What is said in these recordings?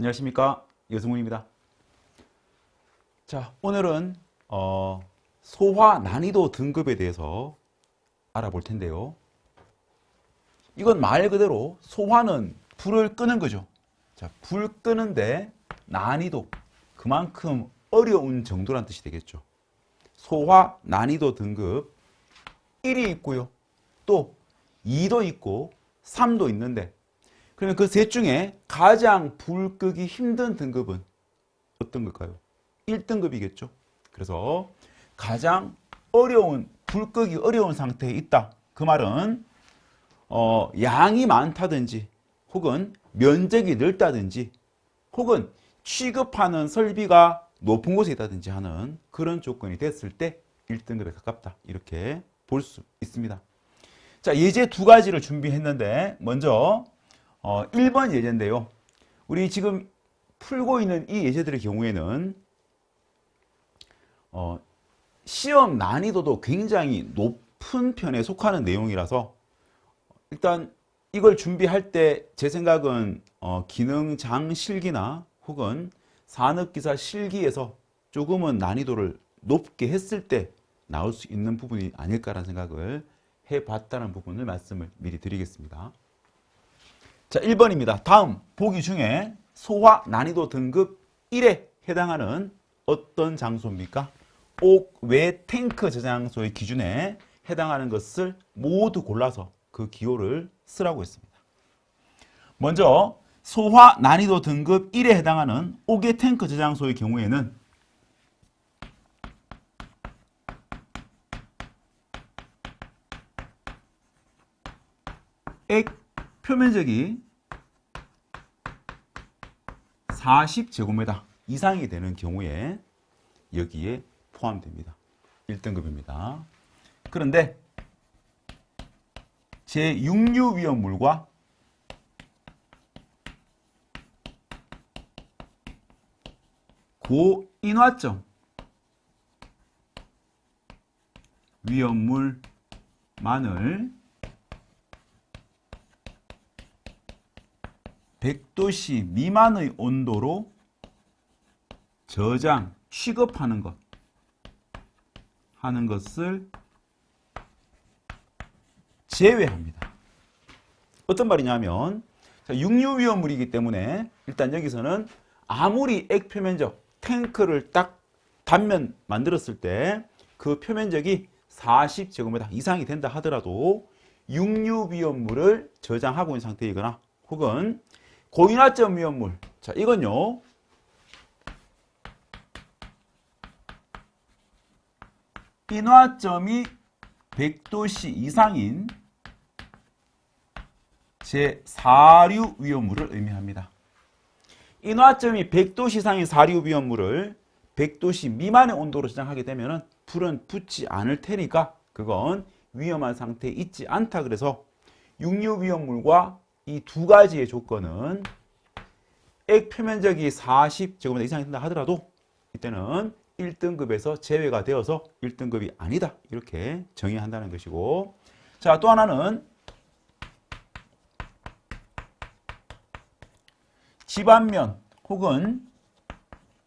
안녕하십니까, 여승훈입니다. 자, 오늘은 소화 난이도 등급에 대해서 알아볼 텐데요. 이건 말 그대로 소화는 불을 끄는 거죠. 자, 불 끄는데 난이도, 그만큼 어려운 정도란 뜻이 되겠죠. 소화 난이도 등급 1이 있고요. 또 2도 있고 3도 있는데, 그러면 그 셋 중에 가장 불 끄기 힘든 등급은 어떤 걸까요? 1등급이겠죠. 그래서 가장 어려운, 불 끄기 어려운 상태에 있다. 그 말은 양이 많다든지 혹은 면적이 넓다든지 혹은 취급하는 설비가 높은 곳에 있다든지 하는 그런 조건이 됐을 때 1등급에 가깝다. 이렇게 볼 수 있습니다. 자, 예제 두 가지를 준비했는데 먼저 1번 예제인데요. 우리 지금 풀고 있는 이 예제들의 경우에는 시험 난이도도 굉장히 높은 편에 속하는 내용이라서 일단 이걸 준비할 때 제 생각은 기능장 실기나 혹은 산업기사 실기에서 조금은 난이도를 높게 했을 때 나올 수 있는 부분이 아닐까라는 생각을 해봤다는 부분을 말씀을 미리 드리겠습니다. 자, 1번입니다. 다음 보기 중에 소화 난이도 등급 1에 해당하는 어떤 장소입니까? 옥 외 탱크 저장소의 기준에 해당하는 것을 모두 골라서 그 기호를 쓰라고 했습니다. 먼저 소화 난이도 등급 1에 해당하는 옥외 탱크 저장소의 경우에는 액 표면적이 40제곱미터 이상이 되는 경우에 여기에 포함됩니다. 1등급입니다. 그런데 제6류 위험물과 고인화점 위험물만을 100도씨 미만의 온도로 저장, 취급하는 것 하는 것을 제외합니다. 어떤 말이냐면 6류 위험물이기 때문에 일단 여기서는 아무리 액 표면적 탱크를 딱 단면 만들었을 때 그 표면적이 40제곱미터 이상이 된다 하더라도 6류 위험물을 저장하고 있는 상태이거나 혹은 고인화점 위험물, 자 이건요 인화점이 100도씨 이상인 제4류 위험물을 의미합니다. 인화점이 100도씨 이상인 4류 위험물을 100도씨 미만의 온도로 저장하게 되면 불은 붙지 않을 테니까 그건 위험한 상태에 있지 않다. 그래서 6류 위험물과 이 두 가지의 조건은 액 표면적이 40제곱미터 이상이 된다 하더라도 이때는 1등급에서 제외가 되어서 1등급이 아니다. 이렇게 정의한다는 것이고, 자, 또 하나는 집안면 혹은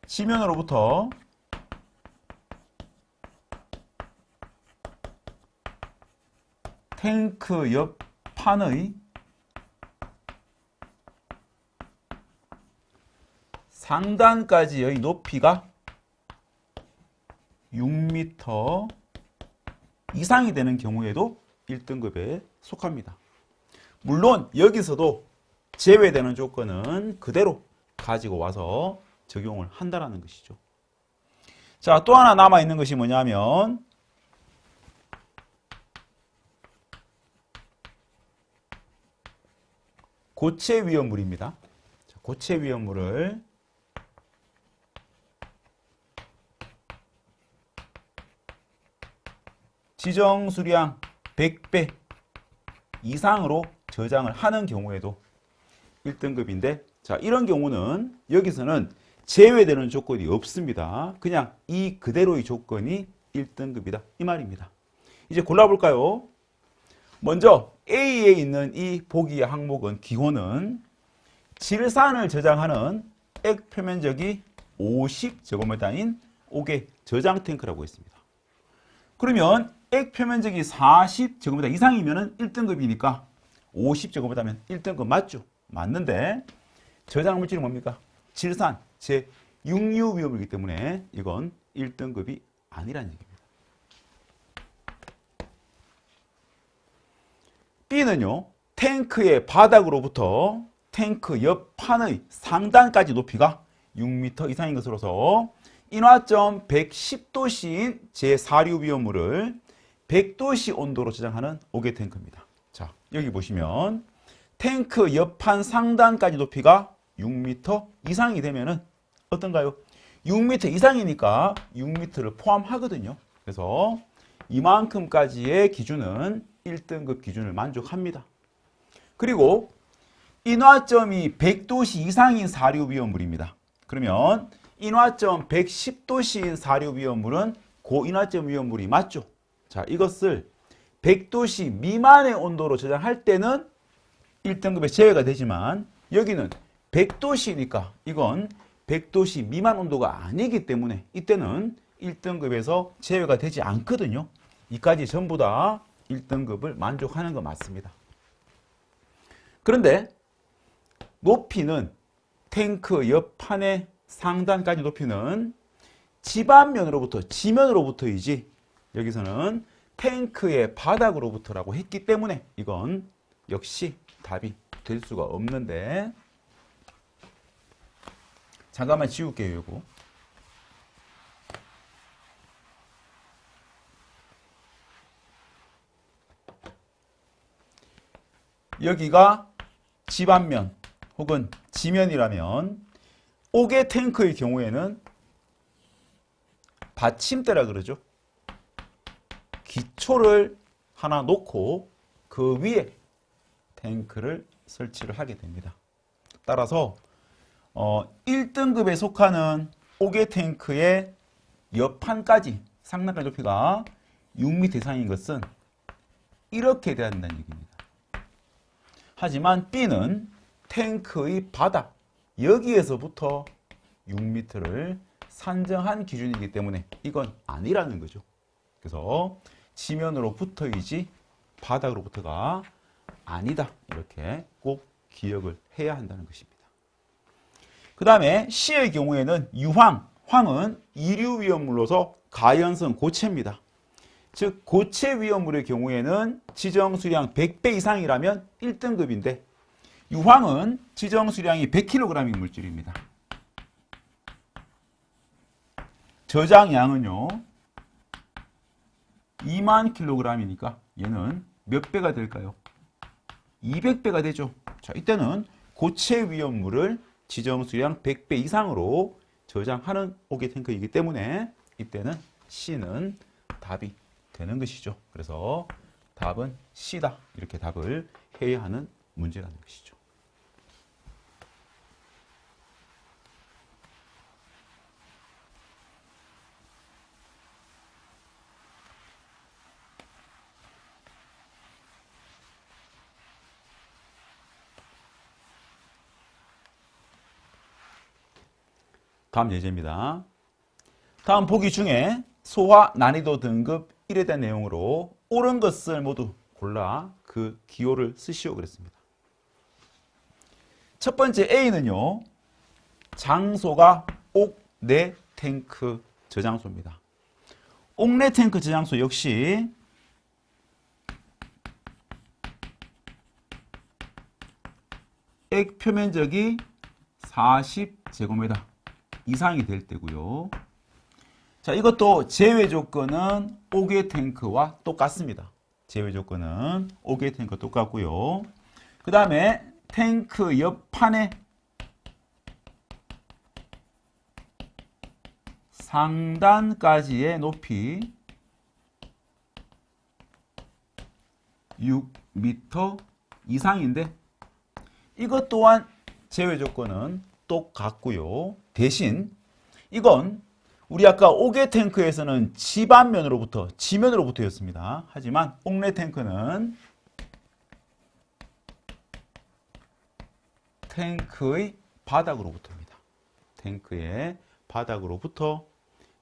지면으로부터 탱크 옆판의 상단까지의 높이가 6m 이상이 되는 경우에도 1등급에 속합니다. 물론 여기서도 제외되는 조건은 그대로 가지고 와서 적용을 한다는 것이죠. 자, 또 하나 남아있는 것이 뭐냐면 고체 위험물입니다. 고체 위험물을 지정 수량 100배 이상으로 저장을 하는 경우에도 1등급인데, 자, 이런 경우는 여기서는 제외되는 조건이 없습니다. 그냥 이 그대로의 조건이 1등급이다. 이 말입니다. 이제 골라볼까요? 먼저 A에 있는 이 보기의 항목은 기호는 질산을 저장하는 액 표면적이 50제곱미터인 옥의 저장 탱크라고 했습니다. 그러면 액 표면적이 40제곱미터 이상이면 1등급이니까 50제곱미터면 1등급 맞죠? 맞는데 저장 물질이 뭡니까? 질산, 제 육류 위험이기 때문에 이건 1등급이 아니라는 얘기입니다. B는요, 탱크의 바닥으로부터 탱크 옆판의 상단까지 높이가 6m 이상인 것으로서 인화점 110도씨인 제4류 비료물을 100도씨 온도로 저장하는 옥외 탱크입니다. 자, 여기 보시면 탱크 옆판 상단까지 높이가 6m 이상이 되면은 어떤가요? 6m 이상이니까 6m를 포함하거든요. 그래서 이만큼까지의 기준은 1등급 기준을 만족합니다. 그리고 인화점이 100도씨 이상인 사료 위험물입니다. 그러면 인화점 110도씨인 사료 위험물은 고인화점 위험물이 맞죠? 자, 이것을 100도씨 미만의 온도로 저장할 때는 1등급에 제외가 되지만 여기는 100도씨니까 이건 100도씨 미만 온도가 아니기 때문에 이때는 1등급에서 제외가 되지 않거든요. 이까지 전부 다 1등급을 만족하는 거 맞습니다. 그런데 높이는 탱크 옆판의 상단까지 높이는 지반면으로부터 지면으로부터이지 여기서는 탱크의 바닥으로부터라고 했기 때문에 이건 역시 답이 될 수가 없는데 잠깐만 지울게요. 이거. 여기가 지반면 혹은 지면이라면 옥외 탱크의 경우에는 받침대라 그러죠. 기초를 하나 놓고 그 위에 탱크를 설치를 하게 됩니다. 따라서 1등급에 속하는 옥외 탱크의 옆판까지 상단까지 높이가 6m 이상인 것은 이렇게 돼야 된다는 얘기입니다. 하지만 B는 탱크의 바닥 여기에서부터 6m를 산정한 기준이기 때문에 이건 아니라는 거죠. 그래서 지면으로부터이지 바닥으로부터가 아니다. 이렇게 꼭 기억을 해야 한다는 것입니다. 그 다음에 C의 경우에는 유황, 황은 이류 위험물로서 가연성 고체입니다. 즉 고체 위험물의 경우에는 지정 수량 100배 이상이라면 1등급인데 유황은 지정 수량이 100kg인 물질입니다. 저장량은요 2만 kg이니까 얘는 몇 배가 될까요? 200배가 되죠. 자, 이때는 고체 위험물을 지정 수량 100배 이상으로 저장하는 옥외 탱크이기 때문에 이때는 C는 답이 되는 것이죠. 그래서 답은 C다. 이렇게 답을 해야 하는 문제라는 것이죠. 다음 예제입니다. 다음 보기 중에 소화 난이도 등급 1에 대한 내용으로 옳은 것을 모두 골라 그 기호를 쓰시오 그랬습니다. 첫 번째 A는요. 장소가 옥내 탱크 저장소입니다. 옥내 탱크 저장소 역시 액 표면적이 40제곱미터 이상이 될 때고요. 자, 이것도 제외 조건은 옥외 탱크와 똑같습니다. 제외 조건은 옥외 탱크와 똑같고요. 그 다음에 탱크 옆판의 상단까지의 높이 6m 이상인데 이것 또한 제외 조건은 똑같고요. 대신 이건 우리 아까 옥외 탱크에서는 지반면으로부터 지면으로부터였습니다. 하지만 옥내 탱크는 탱크의 바닥으로부터입니다. 탱크의 바닥으로부터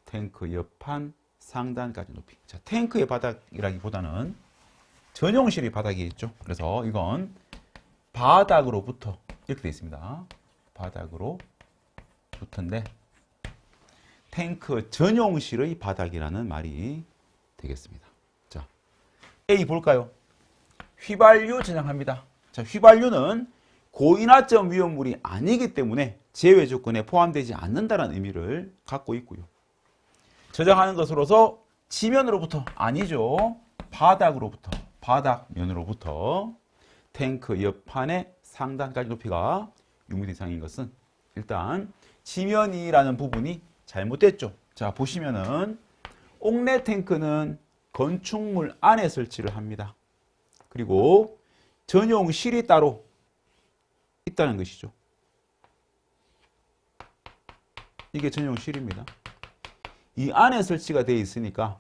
탱크 옆판 상단까지 높이. 자, 탱크의 바닥이라기보다는 전용실이 바닥이겠죠. 그래서 이건 바닥으로부터 이렇게 되어 있습니다. 바닥으로부터인데 탱크 전용실의 바닥이라는 말이 되겠습니다. 자, A 볼까요? 휘발유 저장합니다. 자, 휘발유는 고인화점 위험물이 아니기 때문에 제외 조건에 포함되지 않는다는 의미를 갖고 있고요. 저장하는 것으로서 지면으로부터 아니죠. 바닥으로부터, 바닥면으로부터 탱크 옆판의 상단까지 높이가 6m 이상인 것은 일단 지면이라는 부분이 잘못됐죠. 자, 보시면은 옥내 탱크는 건축물 안에 설치를 합니다. 그리고 전용실이 따로 있다는 것이죠. 이게 전용실입니다. 이 안에 설치가 되어 있으니까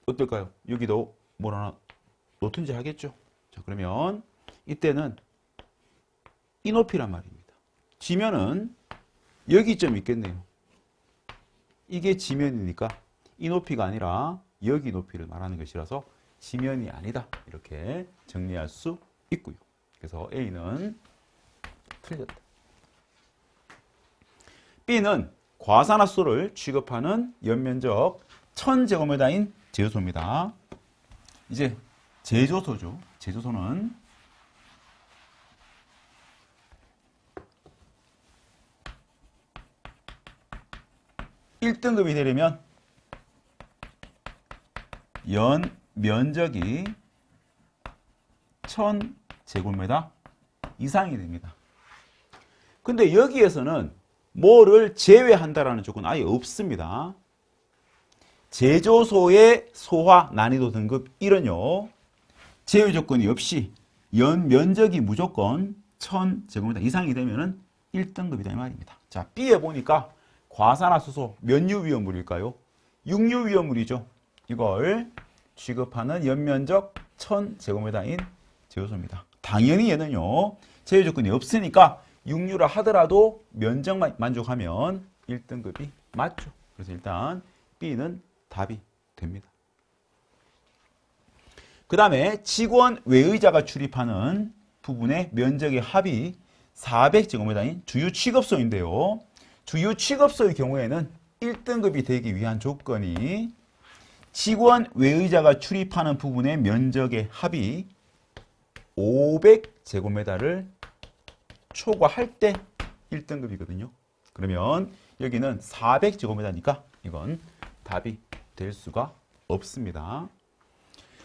어떨까요? 여기도 뭘 하나 놓든지 하겠죠. 자, 그러면 이때는 이 높이란 말입니다. 지면은 여기쯤 있겠네요. 이게 지면이니까 이 높이가 아니라 여기 높이를 말하는 것이라서 지면이 아니다. 이렇게 정리할 수 있고요. 그래서 A는 틀렸다. B는 과산화수소를 취급하는 연면적 1000제곱미터인 제조소입니다. 이제 제조소죠. 제조소는 1등급이 되려면 연 면적이 1000제곱미터 이상이 됩니다. 근데 여기에서는 뭐를 제외한다라는 조건 아예 없습니다. 제조소의 소화 난이도 등급 1은요. 제외 조건이 없이 연 면적이 무조건 1000제곱미터 이상이 되면은 1등급이다 이 말입니다. 자, B에 보니까 과산화수소 몇 류 위험물일까요? 6류 위험물이죠. 이걸 취급하는 연면적 1000제곱미터인 제조소입니다. 당연히 얘는요. 제외 조건이 없으니까 6류라 하더라도 면적만 만족하면 1등급이 맞죠. 그래서 일단 B는 답이 됩니다. 그 다음에 직원 외의자가 출입하는 부분의 면적의 합이 400제곱미터인 주유 취급소인데요. 주유 취급소의 경우에는 1등급이 되기 위한 조건이 직원 외의자가 출입하는 부분의 면적의 합이 500제곱미터를 초과할 때 1등급이거든요. 그러면 여기는 400제곱미터니까 이건 답이 될 수가 없습니다.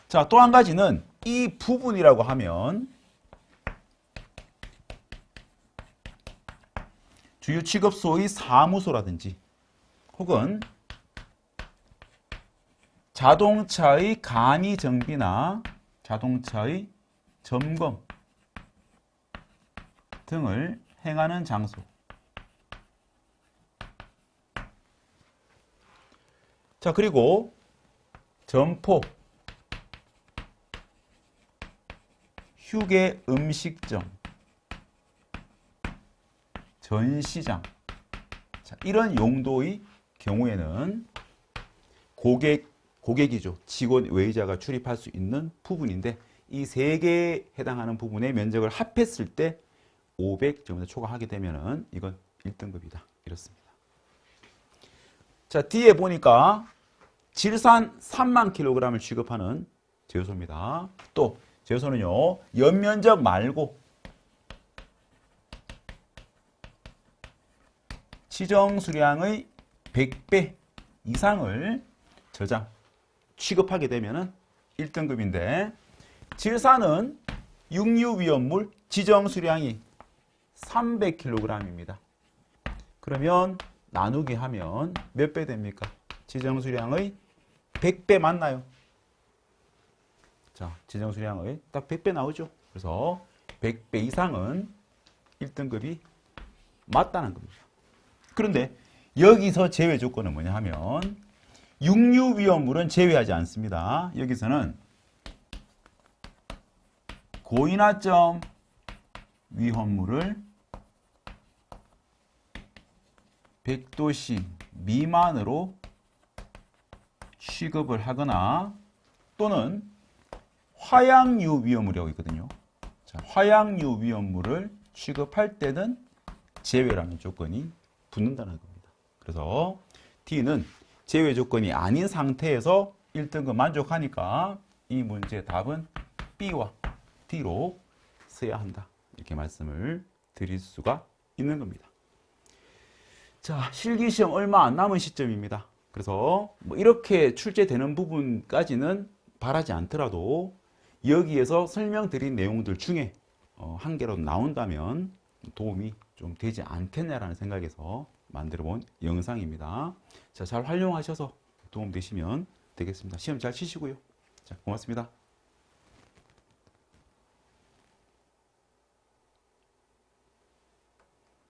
자, 또 한 가지는 이 부분이라고 하면 주유 취급소의 사무소라든지 혹은 자동차의 간이 정비나 자동차의 점검 등을 행하는 장소. 자, 그리고 점포, 휴게 음식점, 전시장. 자, 이런 용도의 경우에는 고객이죠. 직원 외의자가 출입할 수 있는 부분인데 이 세 개에 해당하는 부분의 면적을 합했을 때 500제곱미터 초과하게 되면은 이건 1등급이다. 이렇습니다. 자, 뒤에 보니까 질산 3만 kg을 취급하는 제조소입니다. 또 제조소는요. 연면적 말고 지정 수량의 100배 이상을 저장, 취급하게 되면은 1등급인데 질산은 육류 위험물 지정 수량이 300kg입니다. 그러면 나누기 하면 몇 배 됩니까? 지정 수량의 100배 맞나요? 자, 지정 수량의 딱 100배 나오죠. 그래서 100배 이상은 1등급이 맞다는 겁니다. 그런데 여기서 제외 조건은 뭐냐 하면 육류 위험물은 제외하지 않습니다. 여기서는 고인화점 위험물을 100도씨 미만으로 취급을 하거나 또는 화양유 위험물이라고 있거든요. 자, 화양유 위험물을 취급할 때는 제외라는 조건이 붙는다는 겁니다. 그래서 D는 제외 조건이 아닌 상태에서 1등급 만족하니까 이 문제 답은 B와 D로 써야 한다. 이렇게 말씀을 드릴 수가 있는 겁니다. 자, 실기시험 얼마 안 남은 시점입니다. 그래서 뭐 이렇게 출제되는 부분까지는 바라지 않더라도 여기에서 설명드린 내용들 중에 한 개라도 나온다면 도움이 좀 되지 않겠냐라는 생각에서 만들어 본 영상입니다. 자, 잘 활용하셔서 도움 되시면 되겠습니다. 시험 잘 치시고요. 자, 고맙습니다.